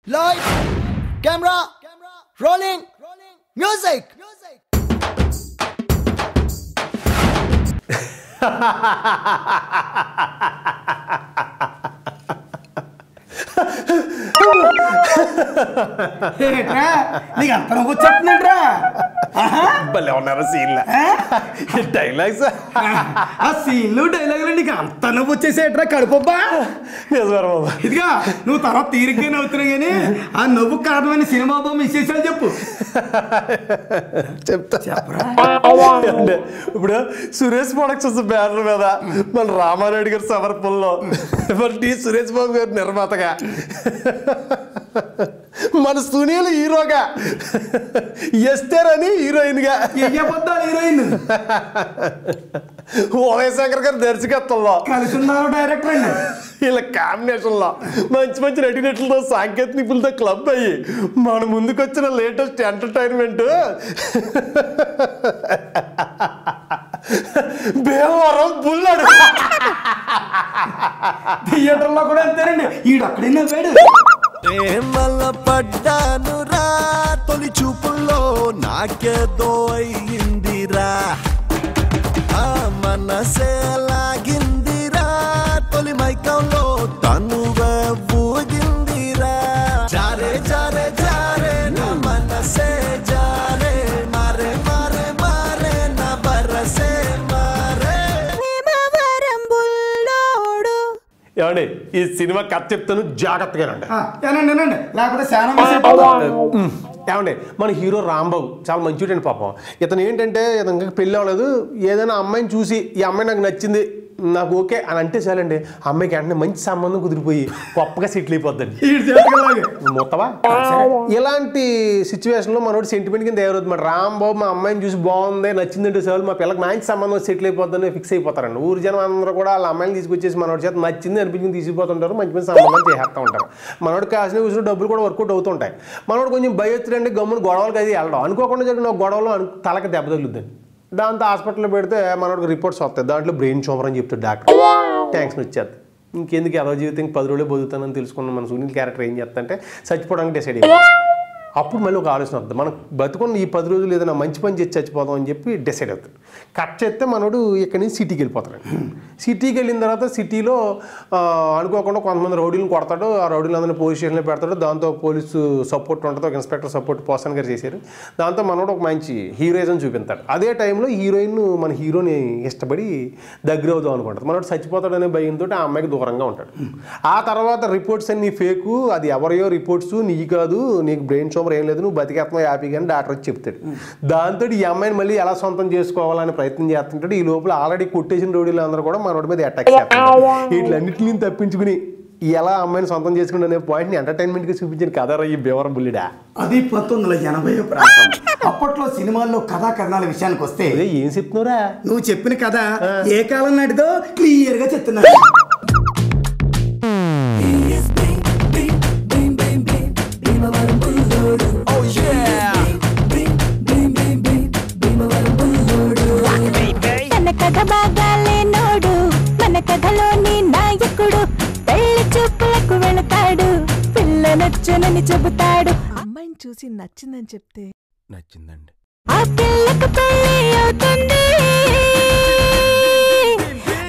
Light, camera, rolling, music. నీకు అంత నవ్వు వచ్చేస్తుందంట్రా భలే ఉన్నారు సీన్లు డైలాగ్స్ ఆ సీన్లు డైలాగులు నీకు అంత నవ్వు వచ్చేసేట్రా కడుపబ్బా బాబు ఇదిగా నువ్వు తర్వాత తీరిగ్గా నవ్వుతున్నావు కానీ ఆ నవ్వు కారణమైన సినిమా బొమ్మ విశేషాలు చెప్పు చెప్తా చెప్పరా అంటే ఇప్పుడు సురేష్ ప్రొడక్షన్స్ బ్యానర్ మీద మన రామారెడ్డి గారి సమర్పణలో మరి సురేష్ బాబు గారు నిర్మాతగా మన సునీల్ హీరోగా ఎస్తేర్ అని హీరోయిన్ గా హీరోయిన్ ఓవైశంకర్ గారు దర్శకత్వంలో కలిసి ఉన్నారు డైరెక్టర్ అండి వీళ్ళ కాంబినేషన్ లో మంచి మంచి నటినట్లతో సాంకేతిక నిపుణులతో క్లబ్ అయ్యి మన ముందుకు వచ్చిన లేటెస్ట్ ఎంటర్టైన్మెంట్ భీమవరం బుల్లడు థియేటర్ లో కూడా అంతేనండి ఈడొక్కడే నవ్వాడు ప్రేమల పడ్డాను రా తొలి చూపుల్లో నాకేదో అయ్యిందిరా ఆ మనసే లాగిందిరా తొలి మైకంలో తనువే ఊగిందిరా జారే జారే జారే నా మనసే జారే మారే మారే మారే నా బరసే మారే ఏమండి ఈ సినిమా కథ చెప్తాను జాగ్రత్తగానండి ఏనండి లేకపోతే చాలా ఏమండి మన హీరో రాంబాబు చాలా మంచివాడండి పాపం ఇతను ఏంటంటే ఇతను పెళ్ళి అవ్వలేదు ఏదైనా అమ్మాయిని చూసి ఈ అమ్మాయి నాకు నచ్చింది నాకు ఓకే అని అంటే చాలండి అమ్మాయికి వెంటనే మంచి సంబంధం కుదిరిపోయి గొప్పగా సెటిల్ అయిపోద్దండి మొత్తవా ఇలాంటి సిచ్యువేషన్లో మనోడు సెంటిమెంట్ కింద తయారవుతుంది రాంబాబు మా అమ్మాయిని చూసి బాగుంది నచ్చిందంటే చాలు మా పిల్లకి మంచి సంబంధం సెటిల్ అయిపోద్దని ఫిక్స్ అయిపోతారండి ఊరి జనం అందరూ కూడా వాళ్ళ అమ్మాయిని తీసుకొచ్చేసి మనోడి చేత నచ్చింది అనిపించింది తీసుకుపోతుంటారు మంచి మంచి సంబంధాలు చేస్తూ ఉంటారు మనోడు కాసిన కూర్చుని డబ్బులు కూడా వర్కౌట్ అవుతుంటాయి మనోడు కొంచెం భయొచ్చుడంటే గమ్మున గొడవలకి అది వెళ్ళడం అనుకోకుండా జరిగిన గొడవలో తలకి దెబ్బ తగులుద్దండి దాంతో హాస్పిటల్లో పెడితే మనోడికి రిపోర్ట్స్ వస్తాయి దాంట్లో బ్రెయిన్ ట్యూమర్ అని చెప్తాడు డాక్టర్ ట్యాంక్స్ వచ్చేది ఇంకెందుకు ఏదో జీవితం 10 రోజులు బతుకుతానని తెలుసుకున్నాం మన సునీల్ క్యారెక్టర్ ఏం చేస్తా చచ్చిపోవడానికి డిసైడ్ అయ్యాం అప్పుడు మళ్ళీ ఒక ఆలోచన వస్తుంది మనం బతుకున్న ఈ 10 రోజులు ఏదైనా మంచి పని చేసి చచ్చిపోదాం అని చెప్పి డిసైడ్ అవుతాడు కట్ చేస్తే మనోడు ఇక్కడి నుంచి సిటీకి వెళ్ళిపోతాడు సిటీకి వెళ్ళిన తర్వాత సిటీలో అనుకోకుండా కొంతమంది రౌడీలను కొడతాడు ఆ రౌడీలందరినీ పోలీస్ స్టేషన్లో పెడతాడు దాంతో పోలీసు సపోర్ట్ ఉంటుంది ఒక ఇన్స్పెక్టర్ సపోర్ట్ పోసన్ గారు చేశారు దాంతో మనోడు ఒక మంచి హీరోయిజం చూపిస్తాడు అదే టైంలో హీరోయిన్ మన హీరోని ఇష్టపడి దగ్గర అవుదాం అనుకుంటాడు మనోడు చచ్చిపోతాడనే భయంతో ఆ అమ్మాయికి దూరంగా ఉంటాడు ఆ తర్వాత రిపోర్ట్స్ అన్ని ఫేకు అది ఎవరియో రిపోర్ట్స్ నీ కాదు నీకు బ్రెయిన్ ఏం లేదు నువ్వు బతికేస్తున్నావు హ్యాపీగా అని డాక్టర్ వచ్చి చెప్తాడు దాంతో ఈ అమ్మాయిని మళ్ళీ ఎలా సొంతం చేసుకోవాలని ప్రయత్నం చేస్తుంటాడు ఈ లోపల ఆల్రెడీ కొట్టేసిన రౌడీలు అందరూ కూడా మనోడి మీద అటాక్ చేస్తారు వీటిలన్నింటినీ తప్పించుకుని ఎలా అమ్మాయిని సొంతం చేసుకుంటే అనే పాయింట్ని ఎంటర్టైన్మెంట్గా చూపించిన కథ ఈ భీమవరం బుల్లిడా అది 1980 ప్రాంతం అప్పట్లో సినిమాల్లో కథా కథనాల విషయానికి వస్తే ఏం చెప్తున్నారా నువ్వు చెప్పిన కథ ఏ కాలం నాటిదో క్లియర్ గా చెప్తున్నా నచ్చనని చెబుతాడు అమ్మాయిని చూసి నచ్చిందని చెప్తే నచ్చిందండి ఆ పిల్లకు పెళ్లి అవుతుంది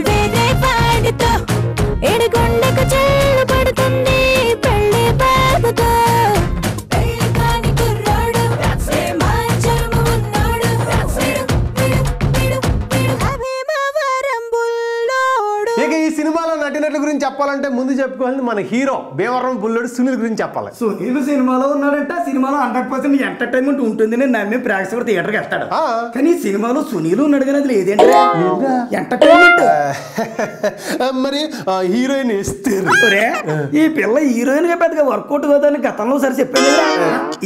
వేరే వాడితో ఎడుగుండకు చెల్లు పడుతుంది పెళ్లి బాబుతో పెళ్లి కాని కుర్రాడు మాంచము ఉన్నాడు భీమవరం బుల్లోడు ఇక ఈ సినిమాలో నటినట్ల గురించి చెప్పాలంటే ముందు చెప్పుకోవాలి మన హీరో భీమవరం బుల్లోడు సునీల్ గురించి చెప్పాలి సునీల్ సినిమాలో ఉన్నాడంటే సినిమాలో 100% ఎంటర్టైన్మెంట్ ఉంటుంది నమ్మి ప్రేక్షకుడు థియేటర్కి వెళ్తాడు కానీ ఈ సినిమాలో సునీల్ ఉన్నాడు కానీ అది లేదేంటి ఎంటర్టైన్మెంట్ మరి హీరోయిన్ ఇస్తారు ఈ పిల్ల హీరోయిన్ గా పెద్దగా వర్కౌట్ కాదని గతంలో సరి చెప్పాను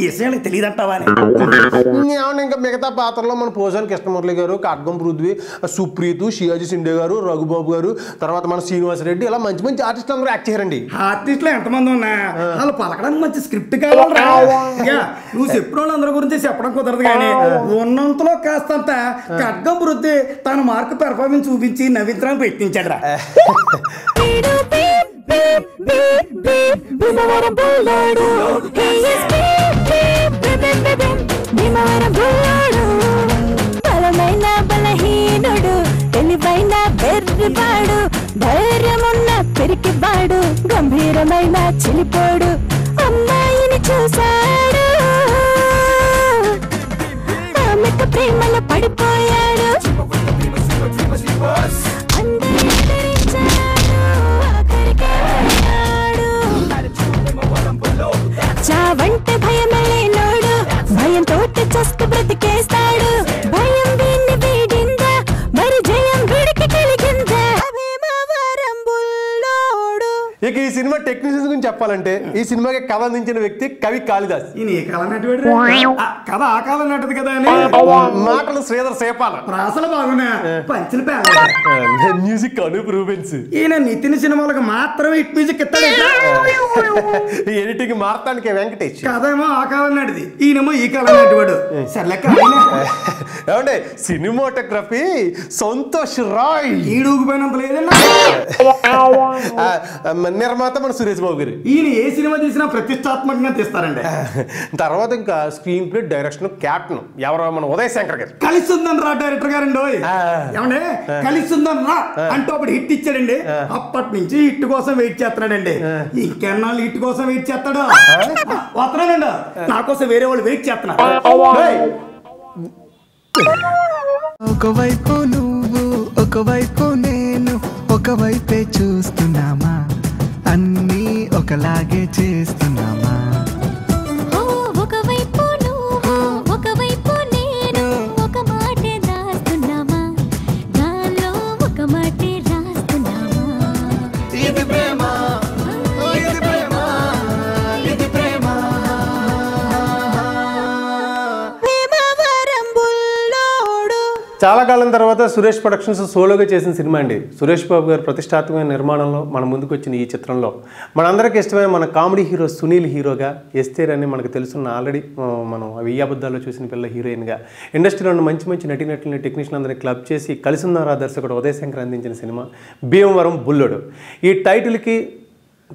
ఈ విషయానికి తెలియదంటావా ఏమన్నా ఇంకా మిగతా పాత్రలో మన పోసాని కృష్ణమురళి గారు ఖడ్గం పృథ్వీ సుప్రీత్ షియాజీ షిండే గారు రఘుబాబు గారు తర్వాత మన శ్రీనివాస్ రెడ్డి ఇలా మంచి మంచి ఆర్టిస్టులు అందరూ యాక్ట్ చేయారండి ఆర్టిస్టులు ఎంతమంది ఉన్నా వాళ్ళు పలకడానికి మంచి స్క్రిప్ట్ కావాలరా నువ్వు చెప్పిన వాళ్ళందరి గురించి చెప్పడం కుదరదు కానీ ఉన్నంతలో కాస్తంత ఖడ్గం వృద్ధి తన మార్క్ పెర్ఫార్మెన్స్ చూపించి నవ్వించడానికి ప్రయత్నించాడు రా భీమవరం బుల్లోడు He is భీమవరం బుల్లోడు బలమైన బలహీనుడు తెలివైన బెర్రివాడు ధైర్యమున్న పెరికివాడు గంభీరమైన చిలిపోడు అమ్మాయిని చూశాడు ఆమెకు ప్రేమలో పడిపోయాడు చావంటే భయమే లేనోడు భయంతో చస్తు బ్రతికేస్తాడు భయం వీణ్ణి వీడిందా మరి జయం వీడికి కలిగిందా భీమవరం బుల్లోడు. ఇక ఈ సినిమా టెక్నీషియన్స్ గురించి చెప్పాలంటే ఈ సినిమాకి కథ అందించిన వ్యక్తి కవి కాళిదాస్. ఈయన ఏ కాలం నటుడు కథ ఆ కాలం నటది కదా అని మాటలు శ్రీధర్ సేపాల, ప్రాసలు బాగున్నా పంచులు పేద మ్యూజిక్ అనూప్ రూబెన్స్. ఈయన నితిన్ సినిమాలకు మాత్రమే హిట్ మ్యూజిక్ ఇస్తాడు. ఎడిటింగ్ మార్తానికి వెంకటేష్. కథ ఏమో ఆ కాలం నటిది, ఈయనేమో ఈ కాలం నటువాడు. సర్లేక ఏమంటే సినిమాటోగ్రఫీ సంతోష్ రాయ్. ఈడుగుపోయినంత లేదన్నా. నిర్మాత మన సురేష్ బాబు గారు. ఈయన ఏ సినిమా తీసినా ప్రతిష్టాత్మకంగా తీస్తారండి. తర్వాత ఇంకా స్క్రీన్ ప్లే డైరెక్షన్ క్యాప్టెన్ ఎవరో మన ఉదయ్ శంకర్ గారు. కలిసుందన్ రా డైరెక్టర్ గారండి. ఏమంటే కలిసుందన్ రా అంటూ ఒకటి హిట్ ఇచ్చాడండి. అప్పటి నుంచి హిట్ కోసం వెయిట్ చేస్తున్నాడండి. ఇంకెన్నాళ్ళు హిట్ కోసం వెయిట్ చేస్తాడు. వస్తున్నాడండి, నా కోసం వేరే వాళ్ళు వెయిట్ చేస్తున్నారు. ఒకవైపు నువ్వు ఒకవైపు నేను ఒకవైపే చూస్తున్నామా అన్నీ ఒకలాగే చేస్తున్నామా ఒకవైపు నువ్వు ఒకవైపు నేను ఒక మాటే రాస్తున్నామా గాల్లో ఒక మాటే రాస్తున్నామా ఇది ప్రేమ ఇది ప్రేమ ఇది ప్రేమ. భీమవరం బుల్లోడు. చాలా కాలం తర్వాత సురేష్ ప్రొడక్షన్స్ సోలోగా చేసిన సినిమా అండి. సురేష్ బాబు గారు ప్రతిష్టాత్మకమైన నిర్మాణంలో మన ముందుకు వచ్చిన ఈ చిత్రంలో మనందరికీ ఇష్టమైన మన కామెడీ హీరో సునీల్ హీరోగా, ఎస్తేర్ అని మనకు తెలుసున్న ఆల్రెడీ మనం వెయ్యి అబద్ధాల్లో చూసిన పిల్ల హీరోయిన్గా ఇండస్ట్రీలో ఉన్న మంచి మంచి నటీనటులని టెక్నీషియన్ అందరినీ క్లబ్ చేసి కలిసున్నారా దర్శకుడు ఉదయ్ శంకర్ అందించిన సినిమా భీమవరం బుల్లోడు. ఈ టైటిల్కి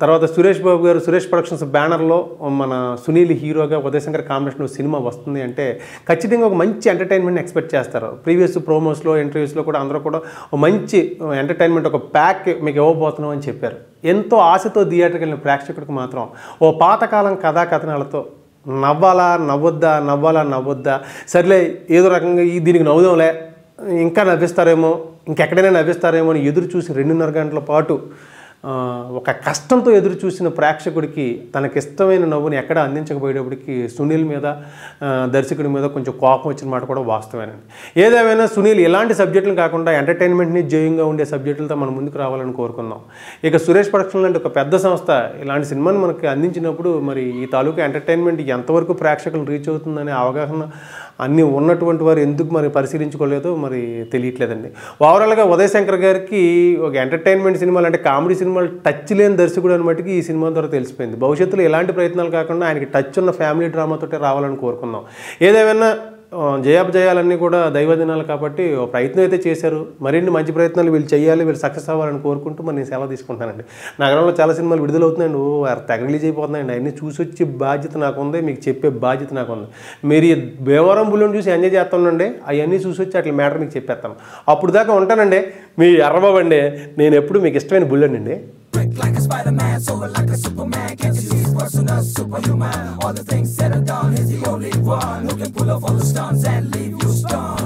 తర్వాత సురేష్ బాబు గారు సురేష్ ప్రొడక్షన్స్ బ్యానర్లో మన సునీల్ హీరోగా ఉదయ్ శంకర్ కాంబినేషన్ సినిమా వస్తుంది అంటే ఖచ్చితంగా ఒక మంచి ఎంటర్టైన్మెంట్ ఎక్స్పెక్ట్ చేస్తారు. ప్రీవియస్ ప్రోమోస్లో ఇంటర్వ్యూస్లో కూడా అందరూ కూడా ఒక మంచి ఎంటర్టైన్మెంట్ ఒక ప్యాక్ మీకు ఇవ్వబోతున్నాం అని చెప్పారు. ఎంతో ఆశతో థియేటర్కి వెళ్ళిన ప్రేక్షకుడికి మాత్రం ఓ పాతకాలం కథా కథనాలతో నవ్వాలా నవ్వొద్దా సర్లే ఏదో రకంగా దీనికి నవ్వుదాంలే ఇంకా నవ్విస్తారేమో ఇంకెక్కడైనా నవ్విస్తారేమో అని ఎదురు చూసి 2.5 గంటల పాటు ఒక కష్టంతో ఎదురు చూసిన ప్రేక్షకుడికి తనకిష్టమైన నవ్వుని ఎక్కడ అందించకపోయేటప్పటికి సునీల్ మీద దర్శకుడి మీద కొంచెం కోపం వచ్చిన మాట కూడా వాస్తవేనండి. ఏదేమైనా సునీల్ ఇలాంటి సబ్జెక్టులు కాకుండా ఎంటర్టైన్మెంట్ని జయంగా ఉండే సబ్జెక్టులతో మనం ముందుకు రావాలని కోరుకుందాం. ఇక సురేష్ ప్రొడక్షన్ లాంటి ఒక పెద్ద సంస్థ ఇలాంటి సినిమాని మనకి అందించినప్పుడు మరి ఈ తాలూకా ఎంటర్టైన్మెంట్ ఎంతవరకు ప్రేక్షకులు రీచ్ అవుతుందనే అవగాహన అన్నీ ఉన్నటువంటి వారు ఎందుకు మరి పరిశీలించుకోలేదో మరి తెలియట్లేదండి. ఓవరాల్గా ఉదయ్ శంకర్ గారికి ఒక ఎంటర్టైన్మెంట్ సినిమాలు అంటే కామెడీ సినిమాలు టచ్ లేని దర్శకుడు అని మట్టుకి ఈ సినిమా ద్వారా తెలిసిపోయింది. భవిష్యత్తులో ఎలాంటి ప్రయత్నాలు కాకుండా ఆయనకి టచ్ ఉన్న ఫ్యామిలీ డ్రామాతోటే రావాలని కోరుకుందాం. ఏదేమైనా జయాలన్నీ కూడా దైవదినాలు కాబట్టి ప్రయత్నం అయితే చేశారు. మరిన్ని మంచి ప్రయత్నాలు వీళ్ళు చేయాలి, వీళ్ళు సక్సెస్ అవ్వాలని కోరుకుంటూ మరి నేను సెలవు తీసుకుంటానండి. నగరంలో చాలా సినిమాలు విడుదలవుతున్నాయండి, తెగ రిలీజ్ అయిపోతున్నాయండి. అవన్నీ చూసి వచ్చే బాధ్యత నాకుంది, మీకు చెప్పే బాధ్యత నాకుంది. మీరు ఈ భీమవరం బుల్లోని చూసి ఎంజాయ్ చేస్తానండి, అవన్నీ చూసి వచ్చి అట్లా మ్యాటర్ మీకు చెప్పేస్తాను. అప్పుడు దాకా ఉంటానండి మీ ఎర్రబాబు అండి. నేను ఎప్పుడు మీకు ఇష్టమైన బుల్లోని అండి. Like a Spider-Man, soar like a Superman. Can't you see he's personal, superhuman? All the things said and done, he's the only one who can pull off all the stunts and leave you stunned.